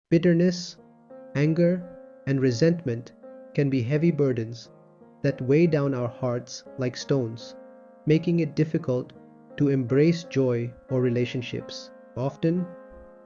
Bitterness, anger, and resentment can be heavy burdens that weigh down our hearts like stones, making it difficult to embrace joy or relationships. Often,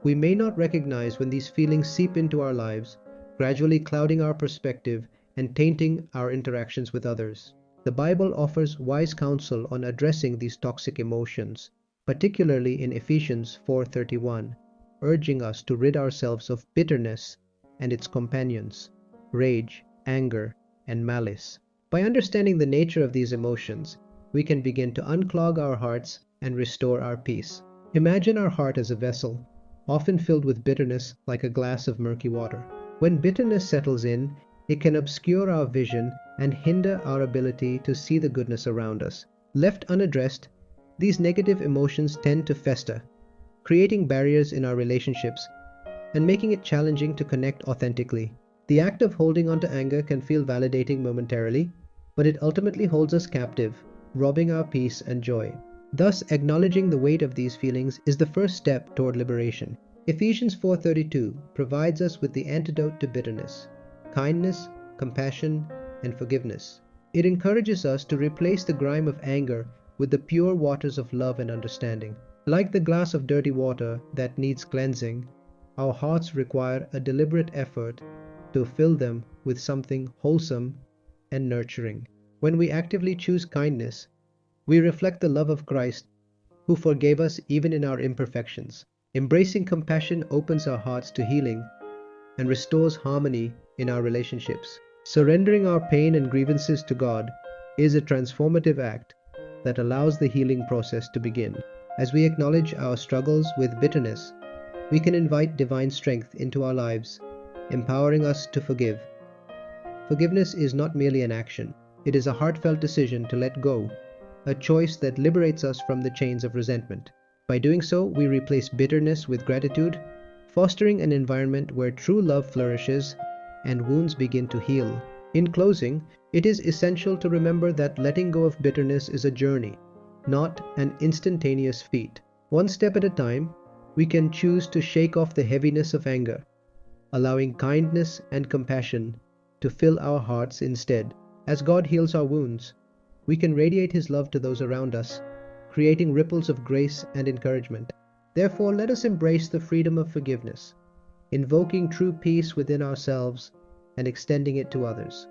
we may not recognize when these feelings seep into our lives, gradually clouding our perspective and tainting our interactions with others. The Bible offers wise counsel on addressing these toxic emotions, particularly in Ephesians 4:31, urging us to rid ourselves of bitterness and its companions, rage, anger, and malice. By understanding the nature of these emotions, we can begin to unclog our hearts and restore our peace. Imagine our heart as a vessel, often filled with bitterness like a glass of murky water. When bitterness settles in, it can obscure our vision and hinder our ability to see the goodness around us. Left unaddressed, these negative emotions tend to fester, creating barriers in our relationships and making it challenging to connect authentically. The act of holding on to anger can feel validating momentarily, but it ultimately holds us captive, robbing our peace and joy. Thus, acknowledging the weight of these feelings is the first step toward liberation. Ephesians 4:32 provides us with the antidote to bitterness: kindness, compassion, and forgiveness. It encourages us to replace the grime of anger with the pure waters of love and understanding. Like the glass of dirty water that needs cleansing, our hearts require a deliberate effort to fill them with something wholesome and nurturing. When we actively choose kindness, we reflect the love of Christ, who forgave us even in our imperfections. Embracing compassion opens our hearts to healing and restores harmony in our relationships. Surrendering our pain and grievances to God is a transformative act that allows the healing process to begin. As we acknowledge our struggles with bitterness, we can invite divine strength into our lives, empowering us to forgive. Forgiveness is not merely an action, it is a heartfelt decision to let go, a choice that liberates us from the chains of resentment. By doing so, we replace bitterness with gratitude, fostering an environment where true love flourishes and wounds begin to heal. In closing, it is essential to remember that letting go of bitterness is a journey, not an instantaneous feat. One step at a time, we can choose to shake off the heaviness of anger, allowing kindness and compassion to fill our hearts instead. As God heals our wounds, we can radiate His love to those around us, creating ripples of grace and encouragement. Therefore, let us embrace the freedom of forgiveness, invoking true peace within ourselves and extending it to others.